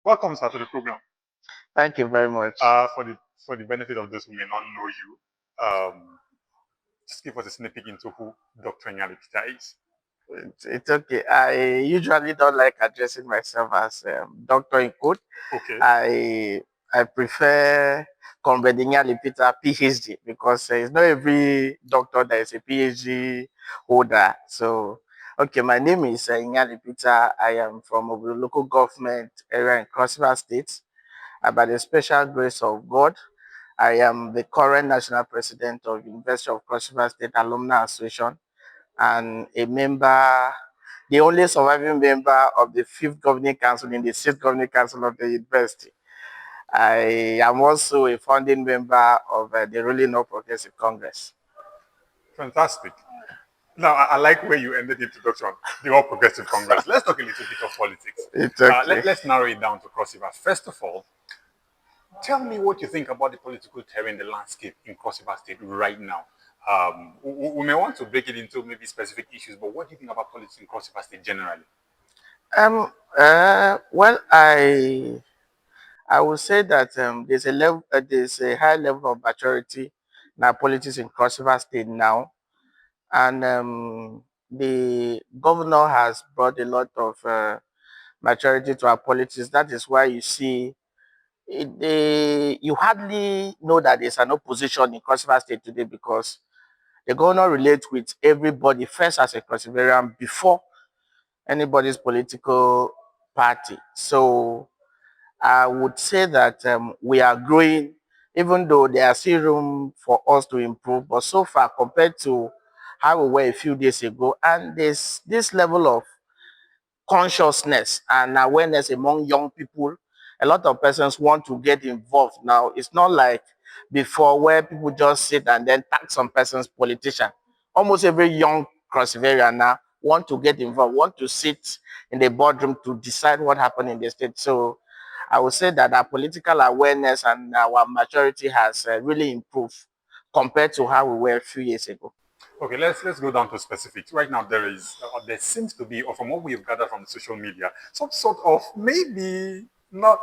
Welcome, sir, to the program. Thank you very much. For the benefit of those who may not know you, just give us a sneak peek into who Dr. Inyali is. It's okay. I usually don't like addressing myself as doctor in quote. Okay, I I prefer Comrade Inyali PhD because it's not every doctor that is a PhD holder. So, okay, my name is Inyali Peter. I am from a local government area in Cross River State. By the special grace of God, I am the current national president of University of Cross River State Alumni Association and a member, the only surviving member of the fifth governing council in the sixth governing council of the university. I am also a founding member of the Ruling All Progressive Congress. fantastic. Now, I like where you ended the introduction, the All Progressive Congress. Let's talk a little bit of politics. It's okay. Let's narrow it down to Cross River. First of all, tell me what you think about the political terrain, the landscape in Cross River State right now. We may want to break it into maybe specific issues, but what do you think about politics in Cross River State generally? Well, I would say that there's a high level of maturity in our politics in Cross River State now, and the governor has brought a lot of maturity to our politics. That is why you see you hardly know that there's an opposition in Cross River State today because the governor relates with everybody first as a Cross Riverian before anybody's political party. So I would say that we are growing, even though there are still room for us to improve. But so far, compared to how we were a few days ago, and there's this level of consciousness and awareness among young people. A lot of persons want to get involved now. It's not like before where people just sit and then tag some person's politician. Almost every young crossivarian now want to get involved, want to sit in the boardroom to decide what happened in the state. So I would say that our political awareness and our maturity has really improved compared to how we were a few years ago. Okay, let's go down to specifics. Right now, there seems to be, or from what we have gathered from social media, some sort of maybe not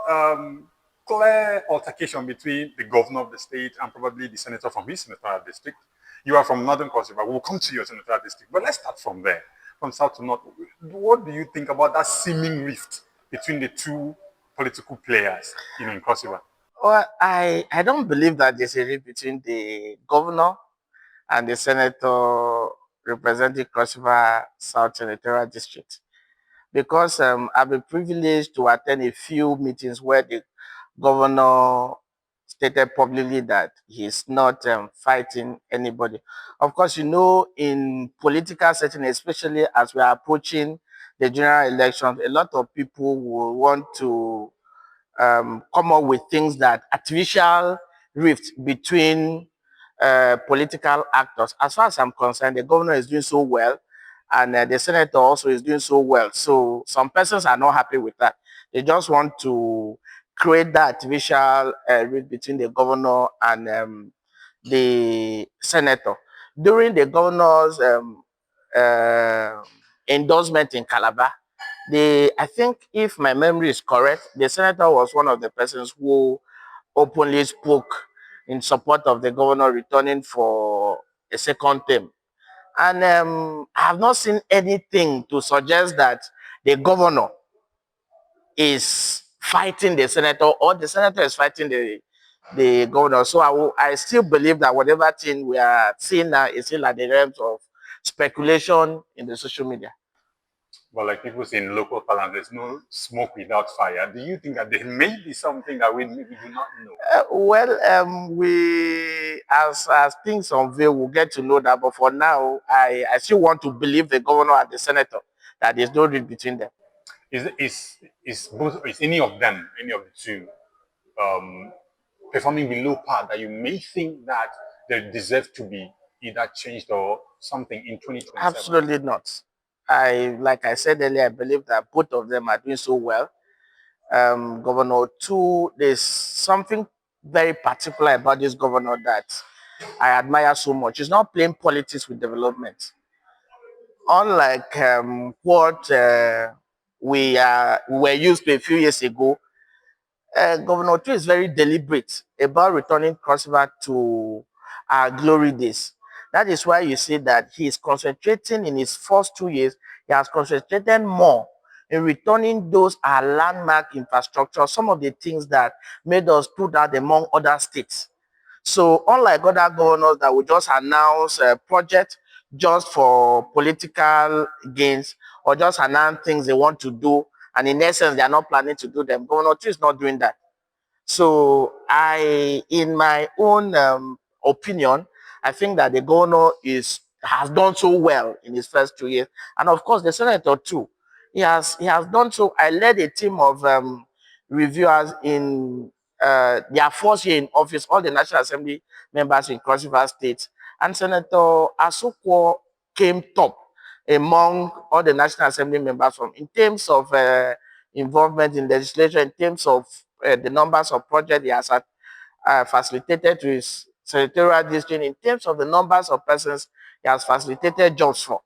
clear altercation between the governor of the state and probably the senator from his senatorial district. You are from Northern Cross River. We'll come to your senatorial district, but let's start from there, from south to north. What do you think about that seeming rift between the two political players, in Cross River? Well, I don't believe that there's a rift between the governor and the senator representing Cross River South Senatorial District. Because I've been privileged to attend a few meetings where the governor stated publicly that he's not fighting anybody. Of course, in political setting, especially as we are approaching the general elections, a lot of people will want to come up with things that artificial rift between political actors. As far as I'm concerned, the governor is doing so well, and the senator also is doing so well. So some persons are not happy with that. They just want to create that artificial rift between the governor and the senator. During the governor's uh, endorsement in Calabar, I think if my memory is correct, the senator was one of the persons who openly spoke in support of the governor returning for a second term. And I have not seen anything to suggest that the governor is fighting the senator or the senator is fighting the governor. So I still believe that whatever thing we are seeing now is still at the realms of speculation in the social media. But like people say in local parlance, there's no smoke without fire. Do you think that there may be something that we maybe do not know? We as things unveil, we'll get to know that. But for now, I still want to believe the governor and the senator that there's no real between them. Is any of them, any of the two, um, performing below par that you may think that they deserve to be either changed or something in 2027? Absolutely not. Like I said earlier, I believe that both of them are doing so well. Governor two, there's something very particular about this governor that I admire so much. He's not playing politics with development. Unlike what we were used to a few years ago, Governor Tu is very deliberate about returning Cross River to our glory days. That is why you see that he is concentrating in his first 2 years. He has concentrated more in returning those our landmark infrastructure, some of the things that made us stood out among other states. So unlike other governors that will just announce a project just for political gains or just announce things they want to do, and in essence they are not planning to do them, Governor Tu is not doing that. So in my own opinion, I think that the governor has done so well in his first 2 years, and of course the senator too. He has done so. I led a team of reviewers in their first year in office, all the National Assembly members in Cross River State, and Senator Asokwo came top among all the National Assembly members from in terms of involvement in legislation, in terms of the numbers of projects he has facilitated to his senatorial district, in terms of the numbers of persons he has facilitated jobs for.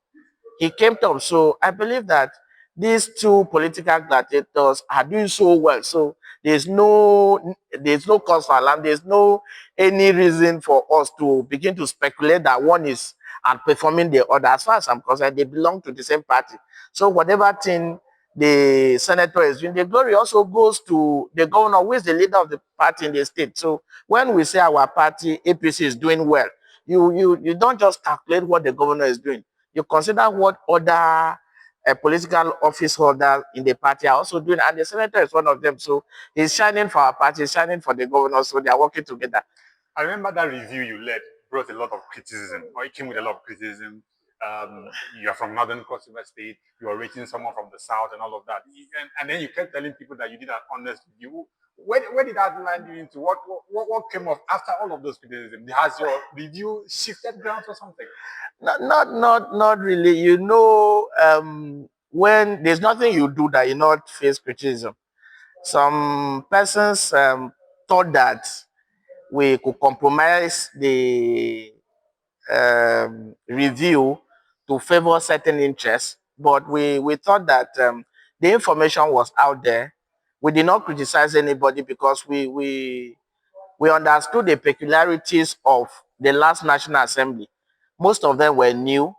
He came top. So I believe that these two political gladiators are doing so well. So there's no cause for alarm. There's no any reason for us to begin to speculate that one is outperforming the other. As far as I'm concerned, they belong to the same party. So whatever thing the senator is doing, the glory also goes to the governor, who is the leader of the party in the state. So when we say our party, APC, is doing well, you don't just calculate what the governor is doing. You consider what other political office holders in the party are also doing, and the senator is one of them. So he's shining for our party, shining for the governor, so they are working together. I remember that review you led brought a lot of criticism, or it came with a lot of criticism. You are from Northern Cross River State, you are rating someone from the South and all of that. And then you kept telling people that you did an honest review. Where did that land you into? What came off after all of those criticism? Has your review shifted grounds or something? Not really. When there's nothing you do that you not face criticism. Some persons thought that we could compromise the review to favor certain interests, but we thought that the information was out there. We did not criticize anybody because we understood the peculiarities of the last National Assembly. Most of them were new.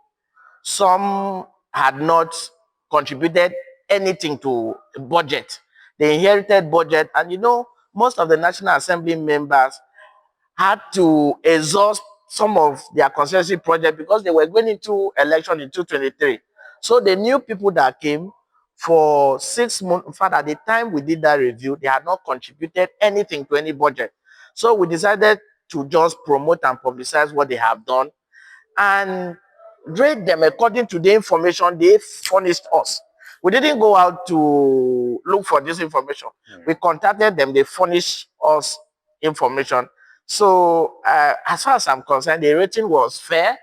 Some had not contributed anything to the budget. They inherited budget, and most of the National Assembly members had to exhaust some of their constituency project because they were going into election in 2023. So the new people that came for 6 months, in fact, at the time we did that review, they had not contributed anything to any budget. So we decided to just promote and publicize what they have done and grade them according to the information they furnished us. We didn't go out to look for this information. We contacted them, they furnished us information. So as far as I'm concerned, the rating was fair.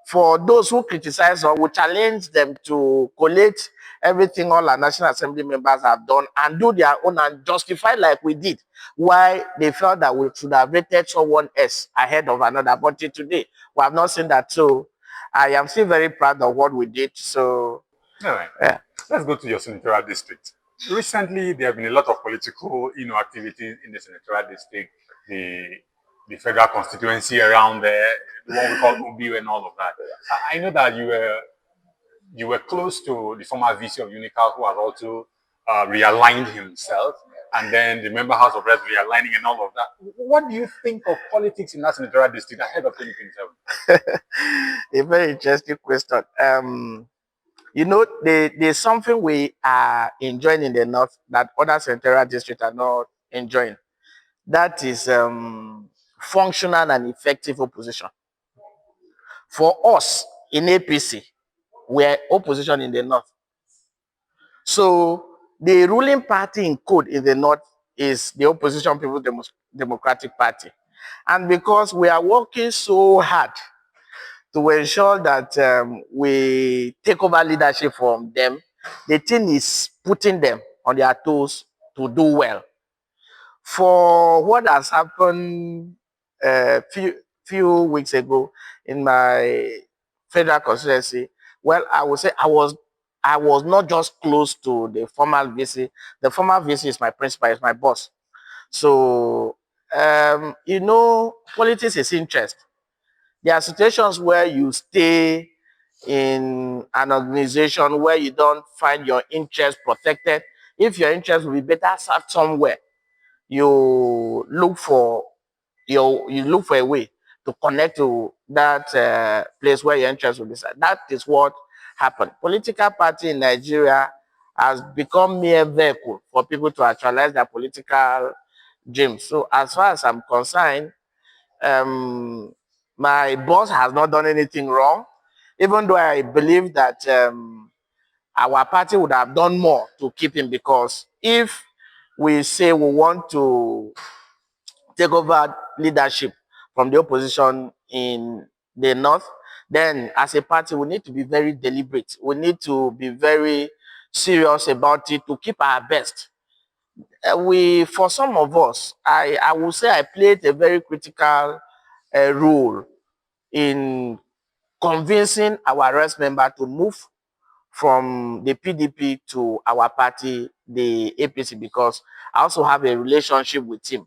For those who criticize or we challenge them to collate everything all our National Assembly members have done and do their own and justify like we did why they felt that we should have rated someone else ahead of another. But till today, we have not seen that. So I am still very proud of what we did. So All right. yeah. Let's go to your senatorial district. Recently, there have been a lot of political, activities in the senatorial district. The federal constituency around there, the one we call UBU and all of that. I know that you were close to the former VC of UNICAL, who has also realigned himself, and then the member House of Reps realigning and all of that. What do you think of politics in that senatorial district ahead of 2027? A very interesting question. There's something we are enjoying in the north that other senatorial districts are not enjoying. That is functional and effective opposition. For us in APC, we are opposition in the north. So the ruling party in code in the north is the Opposition People's Democratic Party. And because we are working so hard to ensure that we take over leadership from them, the thing is putting them on their toes to do well. For what has happened a few weeks ago in my federal constituency, well, I would say I was not just close to the former VC. The former VC is my principal, is my boss. So, politics is interest. There are situations where you stay in an organization where you don't find your interest protected. If your interest will be better served somewhere, you look for you look for a way to connect to that place where your interest will be served. That is what happened. Political party in Nigeria has become mere vehicle for people to actualize their political dreams. So as far as I'm concerned, um, my boss has not done anything wrong, even though I believe that our party would have done more to keep him, because if we say we want to take over leadership from the opposition in the north, then as a party we need to be very deliberate. We need to be very serious about it to keep our best. For some of us, I would say I played a very critical role in convincing our rest member to move from the PDP to our party, the APC, because I also have a relationship with him.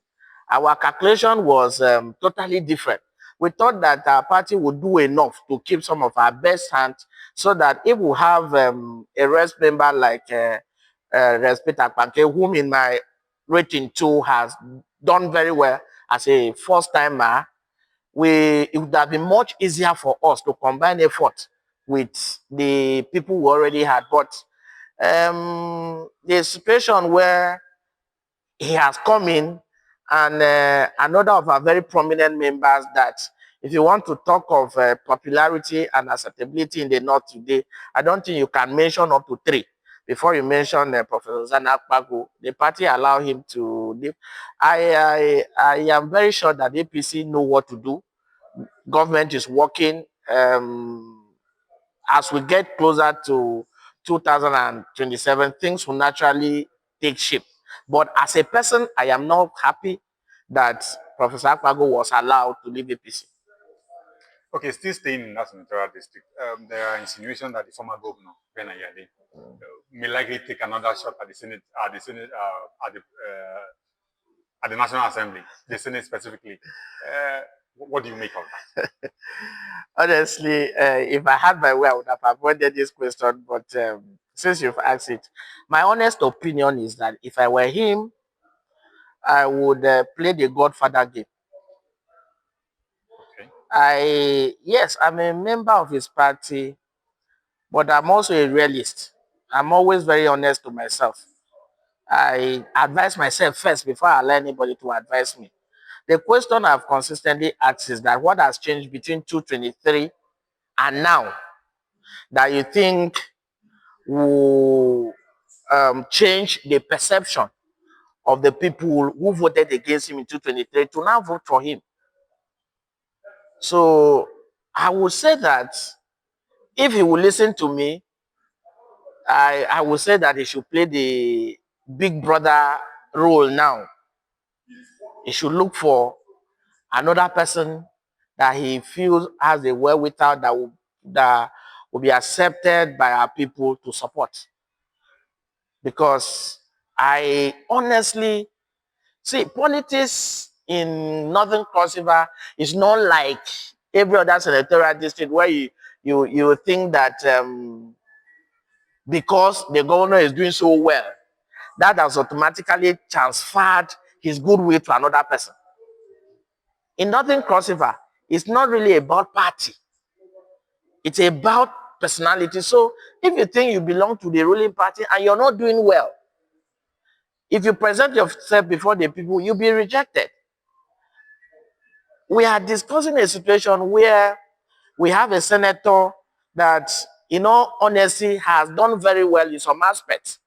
Our calculation was totally different. We thought that our party would do enough to keep some of our best hands, so that if we have a rest member like Respect Akpanke, whom in my rating too has done very well as a first timer, it would have been much easier for us to combine effort with the people we already had. But the situation where he has come in, and another of our very prominent members, that if you want to talk of popularity and acceptability in the North today, I don't think you can mention up to three before you mention Professor Zana Kpagu. The party allow him to live. I am very sure that APC know what to do. Government is working. As we get closer to 2027, things will naturally take shape. But as a person, I am not happy that Professor Akpago was allowed to leave APC. Okay, still staying in that senatorial district, there are insinuations that the former governor, Ben Ayade, may likely take another shot at the Senate, at the National Assembly, the Senate specifically. What do you make of that? Honestly, if I had my way, I would have avoided this question. But since you've asked it, my honest opinion is that if I were him, I would play the Godfather game. Okay. Yes, I'm a member of his party, but I'm also a realist. I'm always very honest to myself. I advise myself first before I allow anybody to advise me. The question I've consistently asked is that what has changed between 223 and now that you think will change the perception of the people who voted against him in 223 to now vote for him. So I would say that if he will listen to me, I would say that he should play the big brother role now. He should look for another person that he feels has a wherewithal that will be accepted by our people to support. Because I honestly see politics in Northern Cross River is not like every other senatorial district where you think that because the governor is doing so well, that has automatically transferred his goodwill to another person. In Northern Cross River, it's not really about party. It's about personality. So if you think you belong to the ruling party and you're not doing well, if you present yourself before the people, you'll be rejected. We are discussing a situation where we have a senator that, in all honesty, has done very well in some aspects.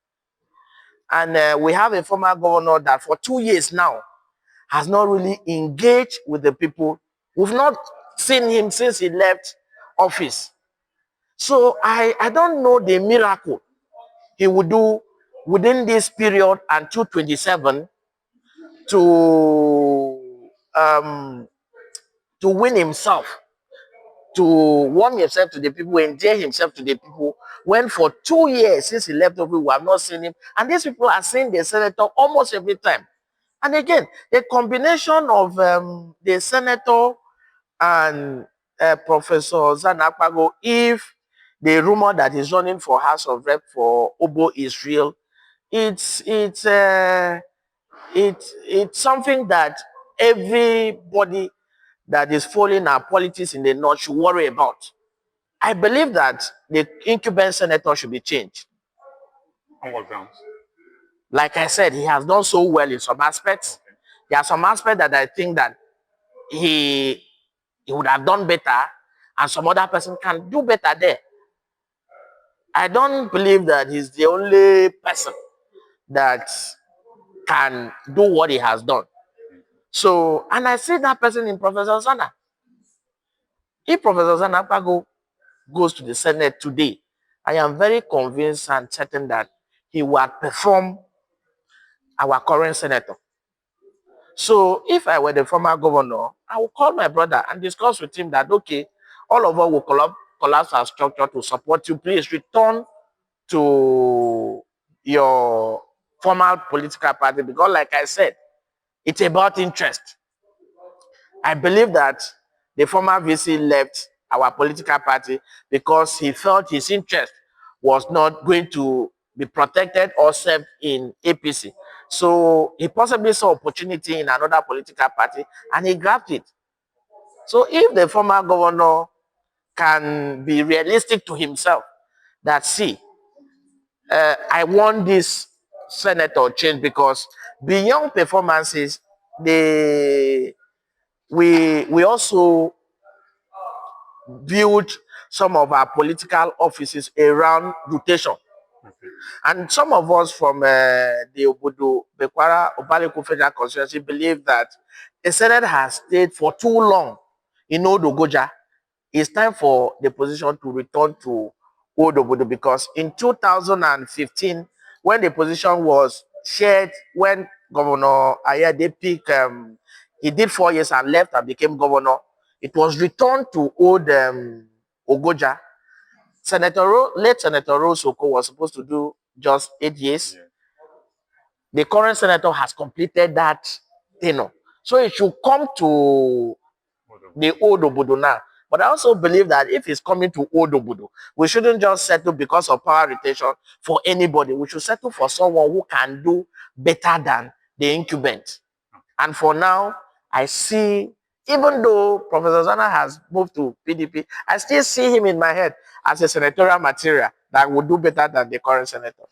And we have a former governor that for 2 years now has not really engaged with the people. We've not seen him since he left office. So I don't know the miracle he would do within this period until 27 to win himself, to warm himself to the people, endear himself to the people, when for 2 years since he left office, we have not seen him. And these people are seeing the senator almost every time. And again, a combination of the senator and Professor Zanakpago, if the rumor that is running for House of Rep for Obo is real, it's something that everybody that is following our politics in the North should worry about. I believe that the incumbent senator should be changed. On what grounds? Like I said, he has done so well in some aspects. Okay. There are some aspects that I think that he he would have done better, and some other person can do better there. I don't believe that he's the only person that can do what he has done. So, and I see that person in Professor Zana. If Professor Zana goes to the Senate today, I am very convinced and certain that he will outperform our current senator. So if I were the former governor, I would call my brother and discuss with him that, okay, all of us will collapse our structure to support you. Please return to your formal political party because, like I said, it's about interest. I believe that the former VC left our political party because he felt his interest was not going to be protected or served in APC. So he possibly saw opportunity in another political party and he grabbed it. So if the former governor can be realistic to himself that, see, I want this senator change because beyond performances, we also build some of our political offices around rotation. Okay. And some of us from the Obodo, Bekwara, Obaleku Federal Constituency believe that the Senate has stayed for too long in Old Ogoja. It's time for the position to return to Old Obodo because in 2015, when the position was shared, when Governor Ayade picked, he did 4 years and left and became governor, it was returned to Old Ogoja. Late Senator Rose Oko was supposed to do just 8 years. Yeah. The current senator has completed that tenure. So it should come to the Old Obodo now. But I also believe that if it's coming to Old Obodo, we shouldn't just settle because of power rotation for anybody. We should settle for someone who can do better than the incumbent. And for now, I see, even though Professor Zana has moved to PDP, I still see him in my head as a senatorial material that would do better than the current senator.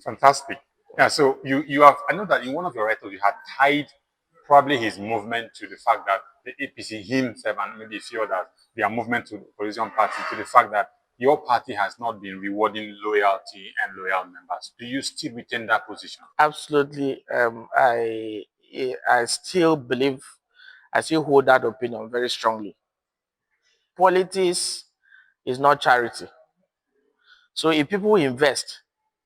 Fantastic. Yeah, so you have, I know that in one of your writers you had tied probably his movement to the fact that the APC himself and maybe a few others, their movement to the opposition party, to the fact that your party has not been rewarding loyalty and loyal members. Do you still retain that position? Absolutely. I still believe, I still hold that opinion very strongly. Politics is not charity. So if people invest,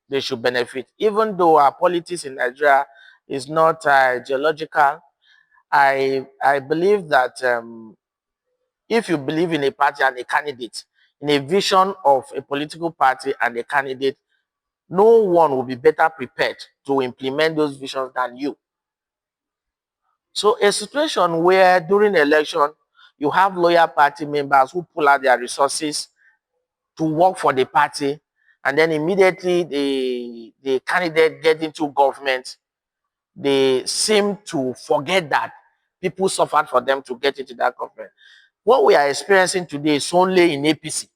they should benefit. Even though our politics in Nigeria is not geological, I believe that if you believe in a party and a candidate, in a vision of a political party and a candidate, no one will be better prepared to implement those visions than you. So a situation where during election, you have loyal party members who pull out their resources to work for the party, and then immediately the candidate get into government, they seem to forget that people suffered for them to get into that government. What we are experiencing today is only in APC.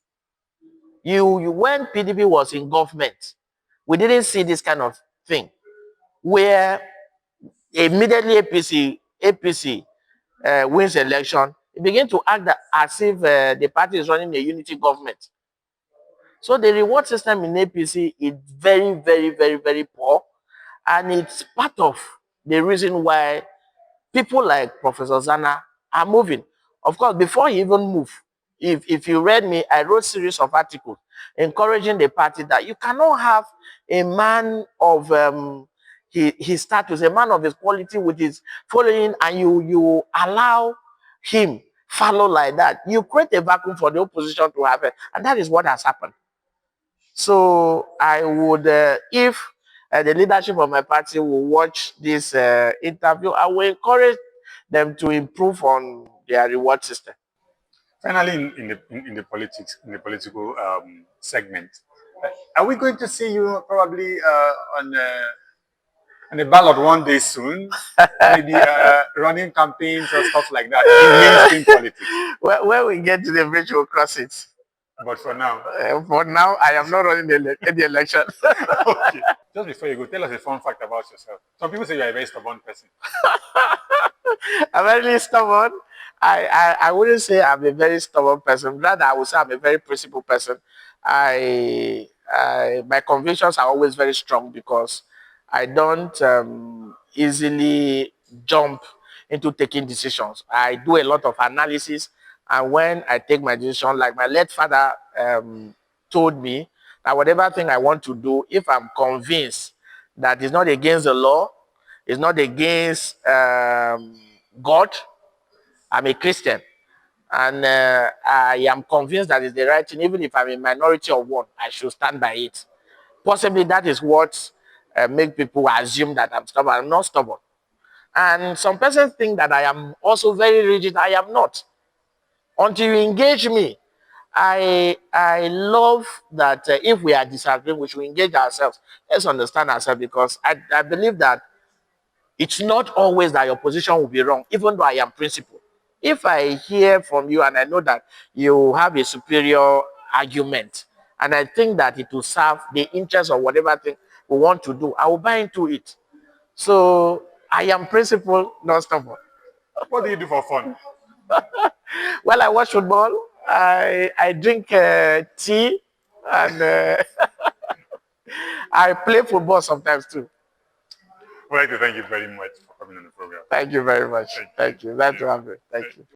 When PDP was in government, we didn't see this kind of thing where immediately APC wins election, it begin to act as if the party is running a unity government. So the reward system in APC is very, very, very, very poor. And it's part of the reason why people like Professor Zana are moving. Of course, before he even moved, if you read me, I wrote a series of articles encouraging the party that you cannot have a man of his status, a man of his quality with his following, and you allow him follow like that. You create a vacuum for the opposition to happen, and that is what has happened. So I would, if the leadership of my party will watch this interview. I will encourage them to improve on their reward system. Finally, in the politics, in the political segment, are we going to see you probably on the ballot one day soon? Maybe running campaigns or stuff like that in mainstream politics. When we get to the bridge, we'll cross it. But for now, For now, I am not running the election. okay. Just before you go, tell us a fun fact about yourself. Some people say you're a very stubborn person. I'm very stubborn. I wouldn't say I'm a very stubborn person. Rather, I would say I'm a very principled person. My convictions are always very strong because I don't easily jump into taking decisions. I do a lot of analysis, and when I take my decision, like my late father told me that whatever thing I want to do, if I'm convinced that it's not against the law, it's not against God. I'm a Christian, and I am convinced that it's the right thing. Even if I'm a minority of one, I should stand by it. Possibly that is what make people assume that I'm stubborn. I'm not stubborn. And some persons think that I am also very rigid. I am not. Until you engage me, I love that if we are disagreeing, we should engage ourselves. Let's understand ourselves because I believe that it's not always that your position will be wrong, even though I am principled. If I hear from you and I know that you have a superior argument, and I think that it will serve the interest of whatever thing we want to do, I will buy into it. So I am principled, not stubborn. What do you do for fun? Well, I watch football. I drink tea, and I play football sometimes too. I'd like to thank you very much for coming on the program. Thank you very much. Thank you. Thank you. Glad to have you. Thank you.